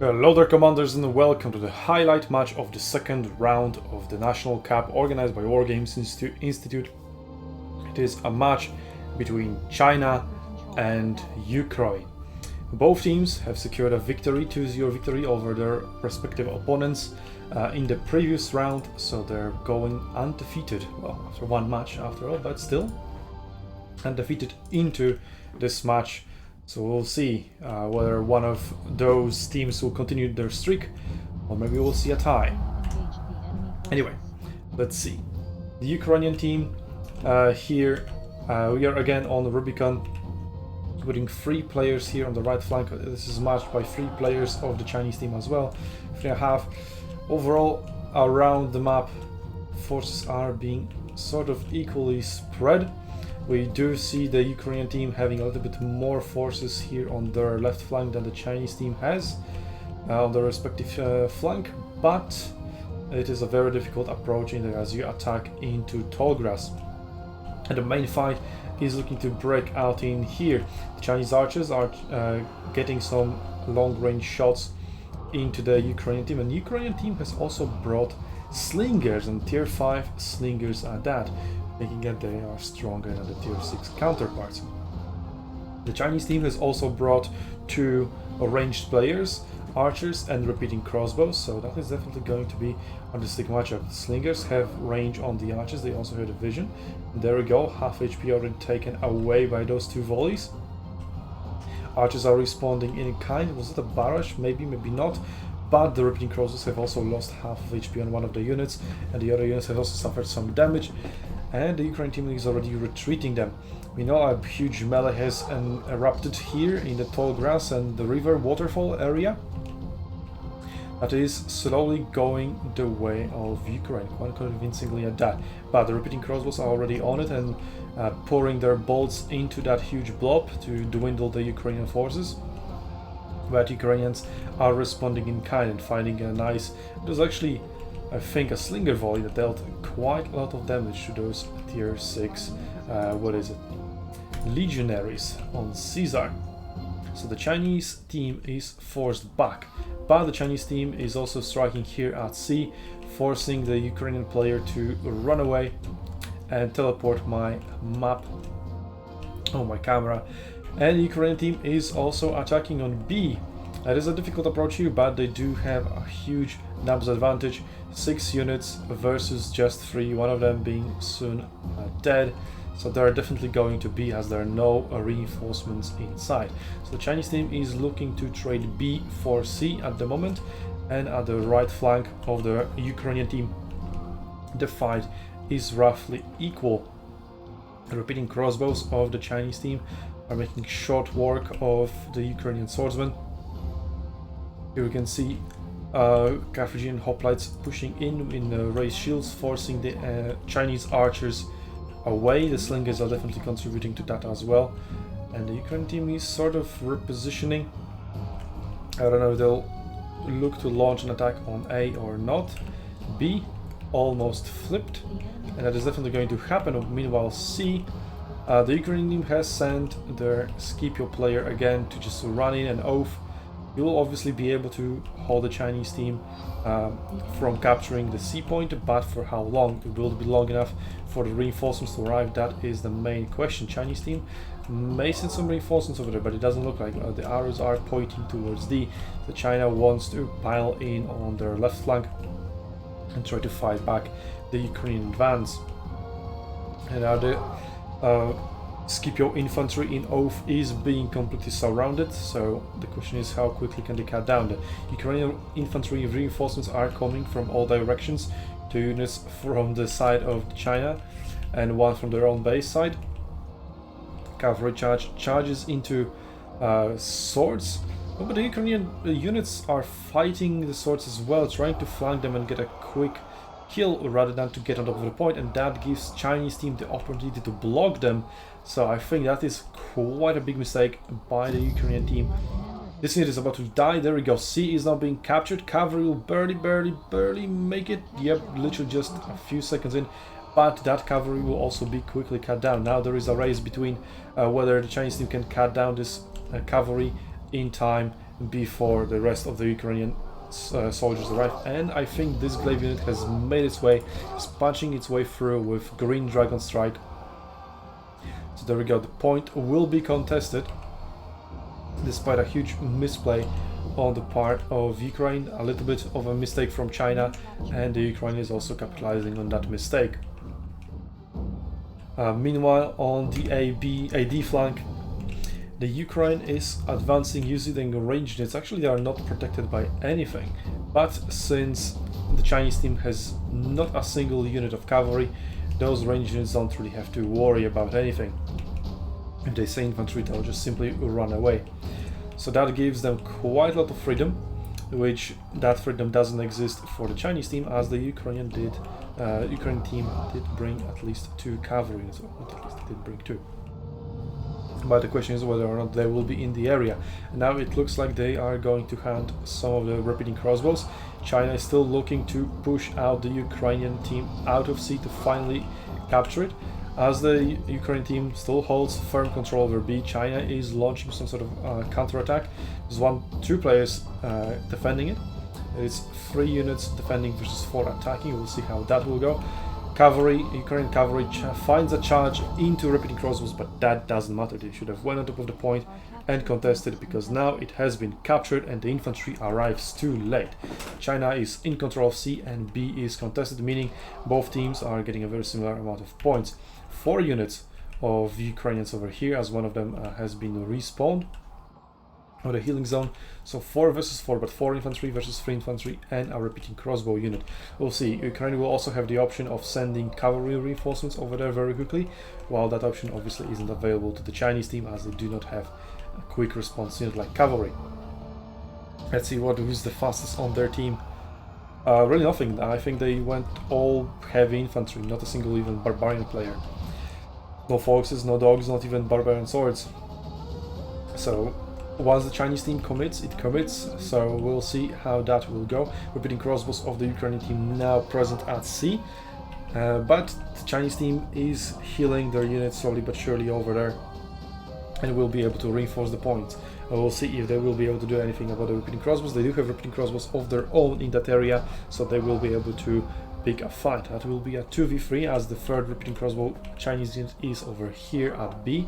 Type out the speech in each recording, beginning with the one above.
Hello there, commanders, and welcome to the highlight match of the second round of the National Cup organized by Wargames Institute. It is a match between China and Ukraine. Both teams have secured a victory, 2-0 victory over their respective opponents in the previous round, so they're going undefeated. Well, after one match after all, but still undefeated into this match. So we'll see whether one of those teams will continue their streak, or maybe we'll see a tie. Anyway, let's see. The Ukrainian team here, we are again on the Rubicon, putting 3 players here on the right flank. This is matched by 3 players of the Chinese team as well, 3.5. Overall, around the map, forces are being sort of equally spread. We do see the Ukrainian team having a little bit more forces here on their left flank than the Chinese team has on their respective flank, but it is a very difficult approach as you attack into tall grass. And the main fight is looking to break out in here. The Chinese archers are getting some long-range shots into the Ukrainian team, and the Ukrainian team has also brought slingers, and tier 5 slingers at that, making it they are stronger than the tier 6 counterparts. The Chinese team has also brought 2 ranged players, archers and repeating crossbows, so that is definitely going to be a distinct matchup. The slingers have range on the archers, they also have a vision. There we go, half HP already taken away by those 2 volleys. Archers are responding in kind. Was it a barrage? Maybe, maybe not. But the repeating crossbows have also lost half of HP on one of the units, and the other units have also suffered some damage. And the Ukrainian team is already retreating them. We know a huge melee has erupted here in the tall grass and the river waterfall area. That is slowly going the way of Ukraine, quite convincingly at that. But the repeating crossbows are already on it and pouring their bolts into that huge blob to dwindle the Ukrainian forces. But Ukrainians are responding in kind and finding a nice... It was actually, I think, a slinger volley that dealt quite a lot of damage to those tier 6, legionaries on Caesar. So the Chinese team is forced back, but the Chinese team is also striking here at sea, forcing the Ukrainian player to run away and teleport my map on my camera. And the Ukrainian team is also attacking on B. That is a difficult approach here, but they do have a huge numbers advantage. 6 units versus just 3, one of them being soon dead. So they're definitely going to be, as there are no reinforcements inside. So the Chinese team is looking to trade B for C at the moment, and at the right flank of the Ukrainian team, the fight is roughly equal. The repeating crossbows of the Chinese team are making short work of the Ukrainian swordsmen. Here we can see Carthaginian hoplites pushing in raised shields, forcing the Chinese archers away. The slingers are definitely contributing to that as well. And the Ukrainian team is sort of repositioning. I don't know if they'll look to launch an attack on A or not. B almost flipped, and that is definitely going to happen. Meanwhile, C, the Ukrainian team has sent their Scipio player again to just run in and oath. You will obviously be able to hold the Chinese team from capturing the C point, but for how long? It will be long enough for the reinforcements to arrive. That is the main question. Chinese team may send some reinforcements over there, but it doesn't look like the arrows are pointing towards D. The China wants to pile in on their left flank and try to fight back the Ukrainian advance. And now the Scipio infantry in Oath is being completely surrounded, so the question is how quickly can they cut down. The Ukrainian infantry reinforcements are coming from all directions, 2 units from the side of China and 1 from their own base side. Cavalry charges into swords, but the Ukrainian units are fighting the swords as well, trying to flank them and get a quick kill rather than to get on top of the point, and that gives Chinese team the opportunity to block them. So I think that is quite a big mistake by the Ukrainian team. This unit is about to die. There we go. C is now being captured. Cavalry will barely make it. Yep, literally just a few seconds in. But that cavalry will also be quickly cut down. Now there is a race between whether the Chinese team can cut down this cavalry in time before the rest of the Ukrainian soldiers arrive. And I think this glaive unit has made its way, is punching its way through with green dragon strike. So there we go, the point will be contested despite a huge misplay on the part of Ukraine, a little bit of a mistake from China, and the Ukraine is also capitalizing on that mistake. Meanwhile, on the AD flank, the Ukraine is advancing using ranged units. Actually, they are not protected by anything, but since the Chinese team has not a single unit of cavalry, those ranged units don't really have to worry about anything. If they say infantry, they'll just simply run away. So that gives them quite a lot of freedom, which that freedom doesn't exist for the Chinese team, as the Ukrainian team did bring at least 2 cavalry units, or not at least they did bring 2. But the question is whether or not they will be in the area. Now it looks like they are going to hand some of the repeating crossbows. China is still looking to push out the Ukrainian team out of sea to finally capture it. As the Ukrainian team still holds firm control over B, China is launching some sort of counter-attack. There's 2 players defending it. It's 3 units defending versus 4 attacking. We'll see how that will go. Cavalry, Ukrainian cavalry finds a charge into repeating crossbows, but that doesn't matter. They should have went on top of the point and contested, because now it has been captured and the infantry arrives too late. China is in control of C and B is contested, meaning both teams are getting a very similar amount of points. 4 units of Ukrainians over here, as one of them has been respawned on the healing zone. So 4 versus 4, but 4 infantry versus 3 infantry and a repeating crossbow unit. We'll see. Ukraine will also have the option of sending cavalry reinforcements over there very quickly, while that option obviously isn't available to the Chinese team, as they do not have a quick response unit like cavalry. Let's see who's the fastest on their team. Really nothing. I think they went all heavy infantry, not a single even barbarian player. No foxes, no dogs, not even barbarian swords. So once the Chinese team commits, it commits. So we'll see how that will go. Repeating crossbows of the Ukrainian team now present at sea. But the Chinese team is healing their units slowly but surely over there, and will be able to reinforce the points. We'll see if they will be able to do anything about the repeating crossbows. They do have repeating crossbows of their own in that area, so they will be able to pick a fight. That will be a 2v3, as the 3rd repeating crossbow Chinese unit is over here at B,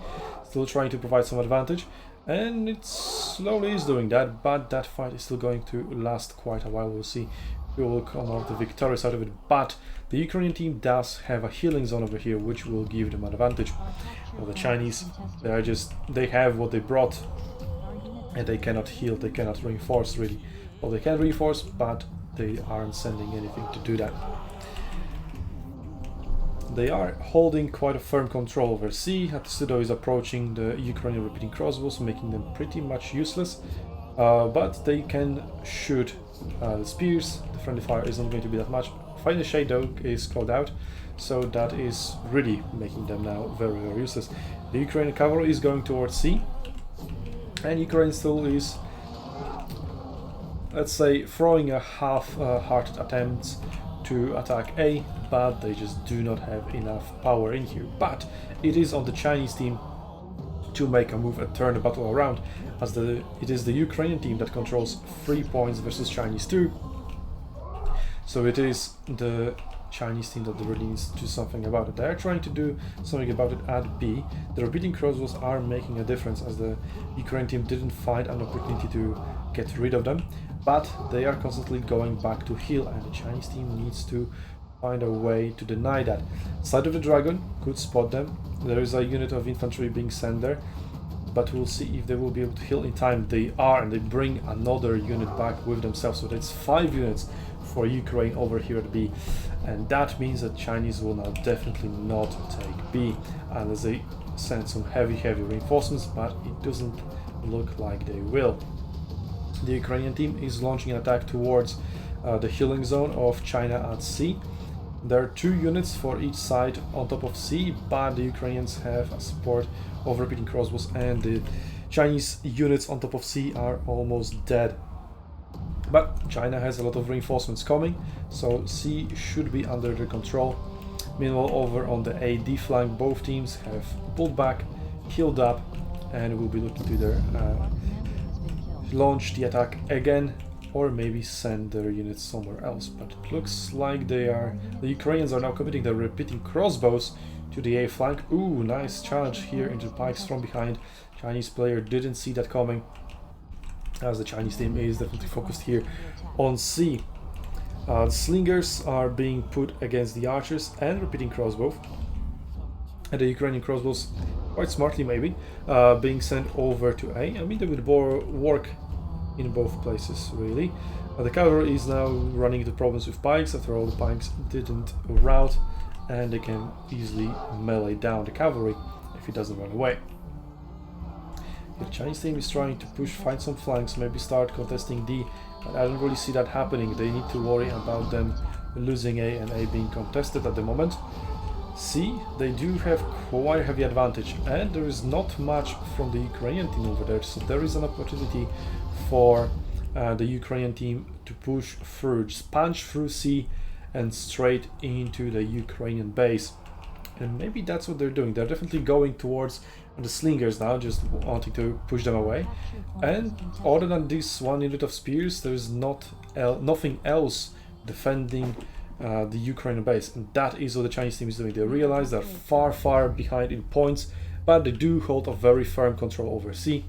still trying to provide some advantage, and it slowly is doing that, but that fight is still going to last quite a while. We'll see who will come out the victorious out of it, but the Ukrainian team does have a healing zone over here, which will give them an advantage. Well, the Chinese, they have what they brought, and they cannot heal, they cannot reinforce really. Well, they can reinforce, but they aren't sending anything to do that. They are holding quite a firm control over C. Atsudo is approaching the Ukrainian repeating crossbows, making them pretty much useless. But they can shoot the spears. The friendly fire isn't going to be that much. Final Shade though is called out, so that is really making them now very, very useless. The Ukrainian cavalry is going towards C, and Ukraine still is, let's say, throwing a half-hearted attempts to attack A, but they just do not have enough power in here. But it is on the Chinese team to make a move and turn the battle around, as it is the Ukrainian team that controls 3 points versus Chinese 2. So it is the Chinese team that really needs to do something about it. They are trying to do something about it at B. The repeating crossbows are making a difference, as the Ukrainian team didn't find an opportunity to get rid of them, but they are constantly going back to heal, and the Chinese team needs to find a way to deny that. Side of the Dragon could spot them. There is a unit of infantry being sent there, but we'll see if they will be able to heal in time. They are, and they bring another unit back with themselves, so that's 5 units for Ukraine over here at B, and that means that Chinese will now definitely not take B, unless they send some heavy reinforcements, but it doesn't look like they will. The Ukrainian team is launching an attack towards the healing zone of China at C. There are 2 units for each side on top of C, but the Ukrainians have a support of repeating crossbows, and the Chinese units on top of C are almost dead. But China has a lot of reinforcements coming, so C should be under their control. Meanwhile, over on the AD flank, both teams have pulled back, healed up, and will be looking to their launch the attack again, or maybe send their units somewhere else. But it looks like the Ukrainians are now committing their repeating crossbows to the A flank. Ooh, nice charge here into the pikes from behind. Chinese player didn't see that coming, as the Chinese team is definitely focused here on C. The slingers are being put against the archers and repeating crossbow, and the Ukrainian crossbows, quite smartly maybe, being sent over to A. I mean, they would work in both places really. The cavalry is now running into problems with pikes. After all, the pikes didn't rout, and they can easily melee down the cavalry if it doesn't run away. The Chinese team is trying to find some flanks, maybe start contesting D, but I don't really see that happening. They need to worry about them losing A and A being contested at the moment. C, they do have quite a heavy advantage, and there is not much from the Ukrainian team over there, so there is an opportunity for the Ukrainian team to push through, just punch through C and straight into the Ukrainian base. And maybe that's what they're doing. They're definitely going towards the slingers now, just wanting to push them away. And other than this one unit of spears, there is nothing else defending the Ukrainian base, and that is what the Chinese team is doing. They realize they're far behind in points, but they do hold a very firm control over C.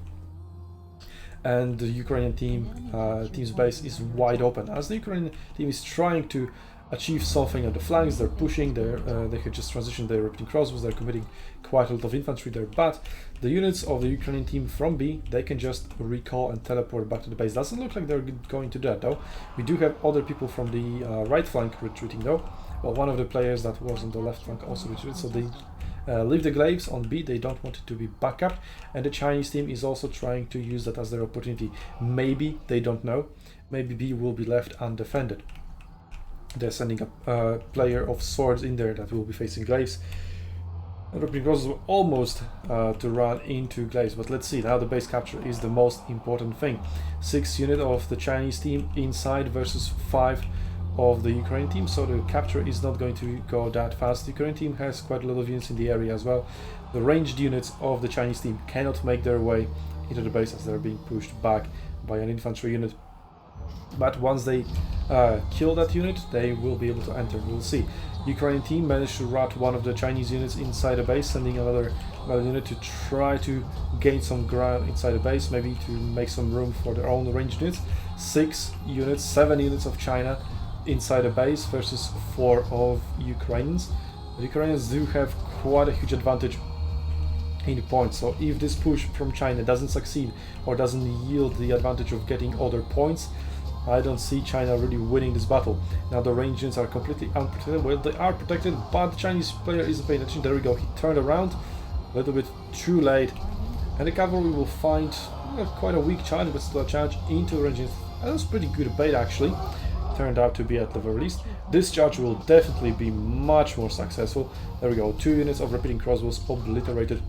And the Ukrainian team's base is wide open, as the Ukrainian team is trying to achieve something at the flanks. They're pushing, they could just transition their repeating crossbows, they're committing quite a lot of infantry there, but the units of the Ukrainian team from B, they can just recall and teleport back to the base. Doesn't look like they're going to do that though. We do have other people from the right flank retreating though. Well, one of the players that was on the left flank also retreated, so they leave the glaives on B. They don't want it to be back up, and the Chinese team is also trying to use that as their opportunity. Maybe, they don't know, maybe B will be left undefended. They're sending a player of swords in there that will be facing glaives. And repeating crossbows were almost to run into glaives, but let's see. Now the base capture is the most important thing. 6 units of the Chinese team inside versus 5 of the Ukrainian team, so the capture is not going to go that fast. The Ukrainian team has quite a lot of units in the area as well. The ranged units of the Chinese team cannot make their way into the base as they're being pushed back by an infantry unit. But once they kill that unit, they will be able to enter. We'll see. Ukrainian team managed to rout one of the Chinese units inside the base, sending another unit to try to gain some ground inside the base, maybe to make some room for their own ranged units. 7 units of China inside the base versus 4 of Ukrainians. The Ukrainians do have quite a huge advantage in points, so if this push from China doesn't succeed or doesn't yield the advantage of getting other points, I don't see China really winning this battle. Now the ranged units are completely unprotected. Well, they are protected, but the Chinese player isn't paying attention. There we go, he turned around a little bit too late, and the cavalry will find quite a weak charge, but still a charge into ranged units. That was pretty good bait actually. Turned out to be at the very least. This charge will definitely be much more successful. There we go, 2 units of repeating crossbows obliterated,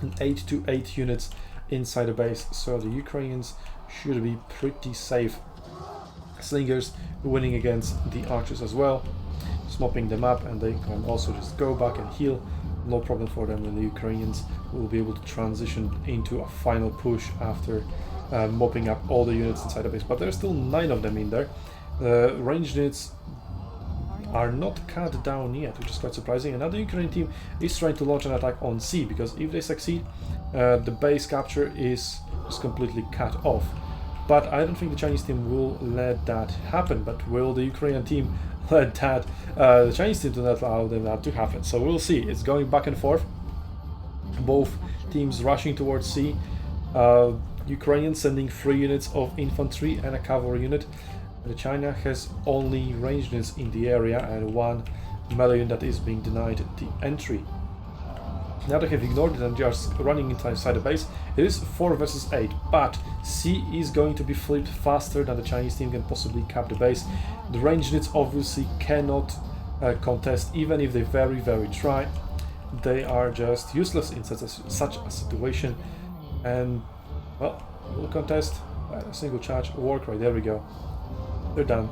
and 8 units inside the base, so the Ukrainians should be pretty safe. Slingers winning against the archers as well, mopping them up, and they can also just go back and heal, no problem for them, and the Ukrainians will be able to transition into a final push after mopping up all the units inside the base. But there's still 9 of them in there. The ranged units are not cut down yet, which is quite surprising. And now the Ukrainian team is trying to launch an attack on C, because if they succeed, the base capture is just completely cut off. But I don't think the Chinese team will let that happen. But will the Ukrainian team let that? The Chinese team do not allow them that to happen. So we'll see. It's going back and forth. Both teams rushing towards C. Ukrainian sending 3 units of infantry and a cavalry unit. China has only ranged units in the area and 1 melee unit that is being denied the entry. Now they have ignored it and just running inside the base. It is 4 versus 8, but C is going to be flipped faster than the Chinese team can possibly cap the base. The ranged units obviously cannot contest, even if they very try. They are just useless in such a situation, and well, we'll contest a single charge work right. There we go. They're done.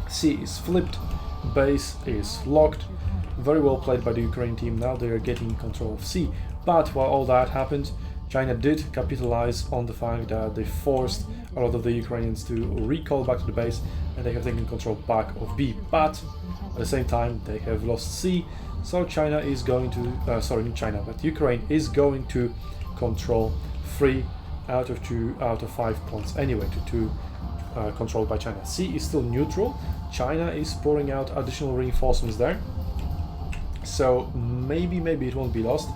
C is flipped, base is locked. Very well played by the Ukrainian team. Now they are getting control of C. But while all that happens, China did capitalize on the fact that they forced a lot of the Ukrainians to recall back to the base, and they have taken control back of B. But at the same time, they have lost C, so China is going to, sorry, not China, but Ukraine is going to control 3 out of 5 points anyway, to 2 controlled by China. C is still neutral. China is pouring out additional reinforcements there, so maybe it won't be lost.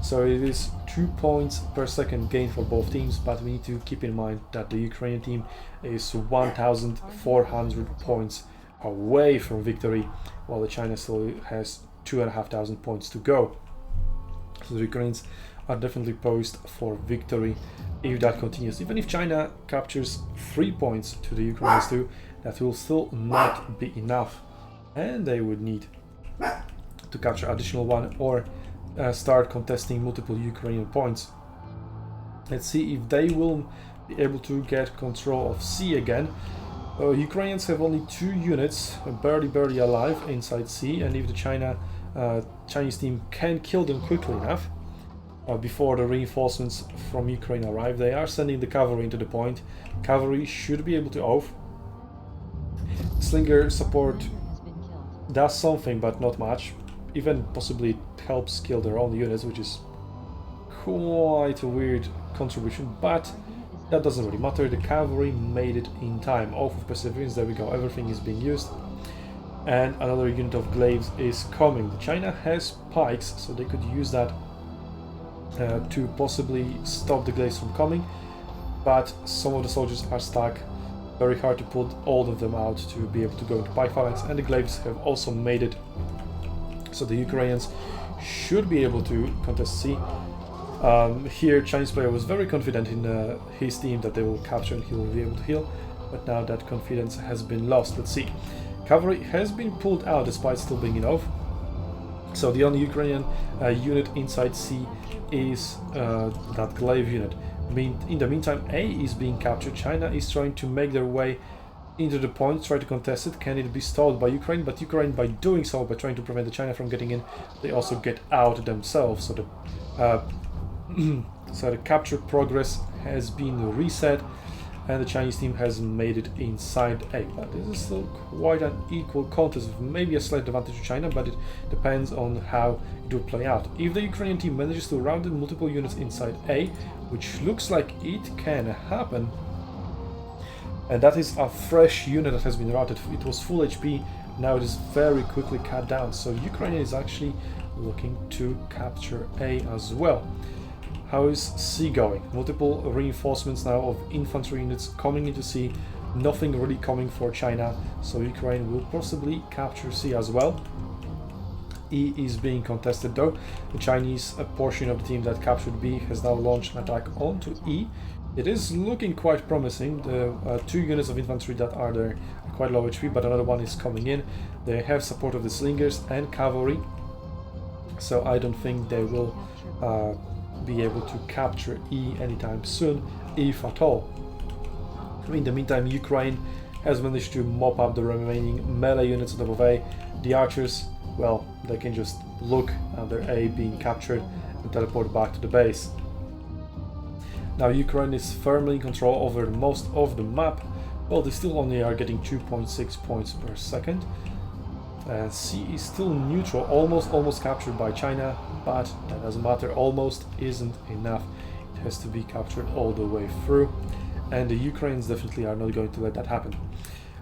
So it is 2 points per second gain for both teams, but we need to keep in mind that the Ukrainian team is 1,400 points away from victory, while the China still has 2,500 points to go. So the Ukrainians are definitely poised for victory if that continues. Even if China captures 3 points to the Ukrainians too, that will still not be enough, and they would need to capture additional 1 or start contesting multiple Ukrainian points. Let's see if they will be able to get control of C again. Ukrainians have only 2 units barely alive inside C, and if the Chinese team can kill them quickly enough before the reinforcements from Ukraine arrive, they are sending the cavalry into the point. Cavalry should be able to off. Slinger support does something, but not much. Even possibly it helps kill their own units, which is quite a weird contribution, but that doesn't really matter. The cavalry made it in time. Off of perseverance, there we go, everything is being used. And another unit of glaives is coming. China has pikes, so they could use that to possibly stop the glaives from coming, but some of the soldiers are stuck. Very hard to put all of them out to be able to go into pike phalanx, and the glaives have also made it. So the Ukrainians should be able to contest C. Here Chinese player was very confident in his team that they will capture and he will be able to heal, but now that confidence has been lost. Let's see. Cavalry has been pulled out despite still being enough. So the only Ukrainian unit inside C is that glaive unit. In the meantime, A is being captured. China is trying to make their way into the point, try to contest it. Can it be stalled by Ukraine? But Ukraine, by doing so, by trying to prevent the China from getting in, they also get out themselves. So the capture progress has been reset, and the Chinese team has made it inside A. But this is still quite an equal contest, with maybe a slight advantage to China, but it depends on how it will play out. If the Ukrainian team manages to round in multiple units inside A, which looks like it can happen, and that is a fresh unit that has been routed. It was full HP, now it is very quickly cut down, so Ukraine is actually looking to capture A as well. How is C going? Multiple reinforcements now of infantry units coming into C, nothing really coming for China, so Ukraine will possibly capture C as well. E is being contested though. The Chinese portion of the team that captured B has now launched an attack onto E. It is looking quite promising. The 2 units of infantry that are there are quite low HP, but another one is coming in. They have support of the slingers and cavalry, so I don't think they will be able to capture E anytime soon, if at all. In the meantime, Ukraine has managed to mop up the remaining melee units on top of A. The archers, well, they can just look at their A being captured and teleport back to the base. Now Ukraine is firmly in control over most of the map. Well, they still only are getting 2.6 points per second. C is still neutral, almost captured by China, but that doesn't matter. Almost isn't enough. It has to be captured all the way through, and the Ukrainians definitely are not going to let that happen.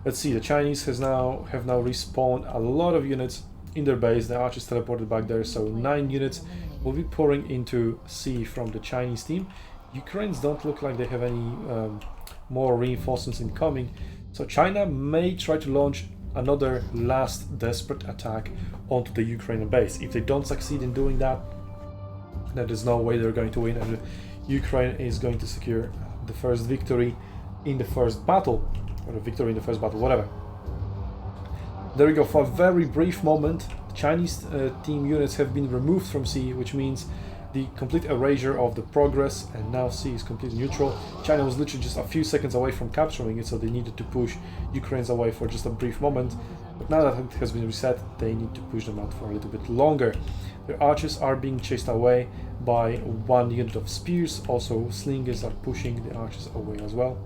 Let's see. The Chinese have now respawned a lot of units in their base. The archers teleported back there, so 9 units will be pouring into C from the Chinese team. Ukrainians don't look like they have any more reinforcements incoming, so China may try to launch another last desperate attack onto the Ukrainian base. If they don't succeed in doing that, then there's no way they're going to win, and Ukraine is going to secure the first victory in the first battle, or a victory in the first battle, whatever. There we go. For a very brief moment, the Chinese team units have been removed from C, which means the complete erasure of the progress, and now C is completely neutral. China was literally just a few seconds away from capturing it, so they needed to push Ukrainians away for just a brief moment. But now that it has been reset, they need to push them out for a little bit longer. Their archers are being chased away by 1 unit of spears. Also, slingers are pushing the archers away as well.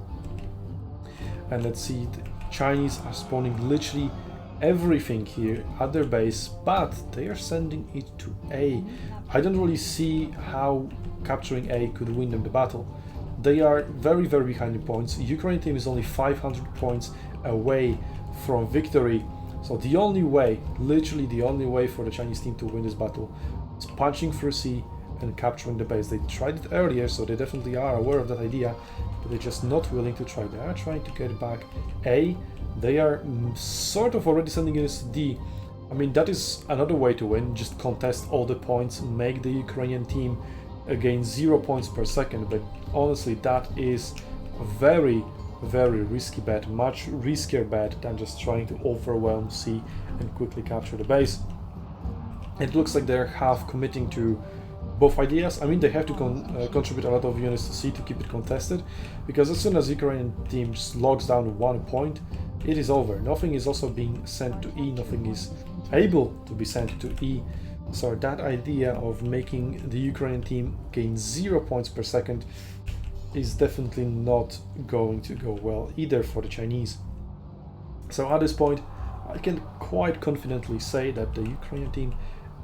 And let's see, the Chinese are spawning literally everything here at their base, but they are sending it to A. I don't really see how capturing A could win them the battle. They are very, very behind in points. Ukraine team is only 500 points away from victory. So the only way, literally the only way for the Chinese team to win this battle is punching through C and capturing the base. They tried it earlier, so they definitely are aware of that idea, but they're just not willing to try. They are trying to get back A. They are sort of already sending units to D. I mean, that is another way to win. Just contest all the points, make the Ukrainian team gain 0 points per second. But honestly, that is a very, very risky bet. Much riskier bet than just trying to overwhelm C and quickly capture the base. It looks like they're half committing to both ideas. I mean, they have to contribute a lot of units to C to keep it contested, because as soon as Ukrainian team just logs down 1 point, it is over. Nothing is also being sent to E, nothing is able to be sent to E. So that idea of making the Ukrainian team gain 0 points per second is definitely not going to go well either for the Chinese. So at this point, I can quite confidently say that the Ukrainian team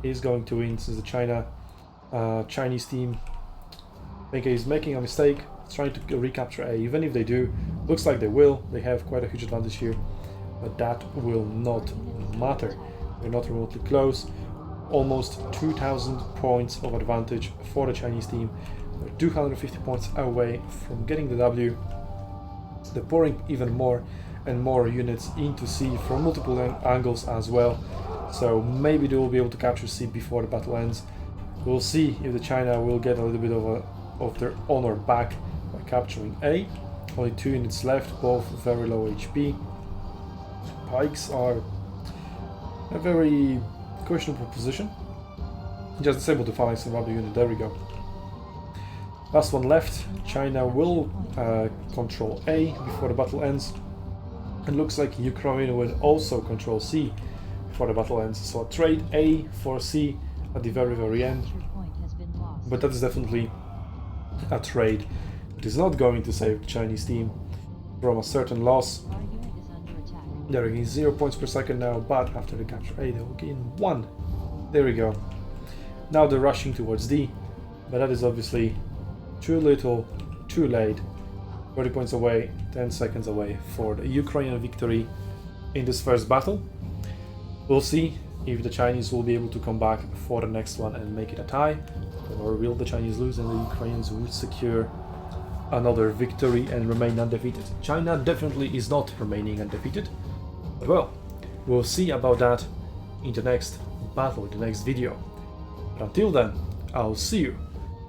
is going to win, since the Chinese team is making a mistake, trying to recapture A. Even if they do, looks like they will, they have quite a huge advantage here, but that will not matter. They're not remotely close. Almost 2,000 points of advantage for the Chinese team. They're 250 points away from getting the W. They're pouring even more and more units into C from multiple angles as well, so maybe they will be able to capture C before the battle ends. We'll see if the China will get a little bit of their honor back by capturing A. Only 2 units left, both very low HP. Pikes are a very questionable position. Just disable the phalanx and rubber unit, there we go. Last one left. China will control A before the battle ends. It looks like Ukraine will also control C before the battle ends. So trade A for C at the very, very end. But that is definitely a trade. It is not going to save the Chinese team from a certain loss. They're getting 0 points per second now, but after the capture A, they will gain 1. There we go. Now they're rushing towards D, but that is obviously too little, too late. 30 points away, 10 seconds away for the Ukrainian victory in this first battle. We'll see if the Chinese will be able to come back for the next one and make it a tie, or will the Chinese lose and the Ukrainians would secure another victory and remain undefeated. China definitely is not remaining undefeated, but well, we'll see about that in the next battle, in the next video. But until then, I'll see you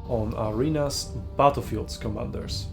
on Arena's Battlefields, Commanders.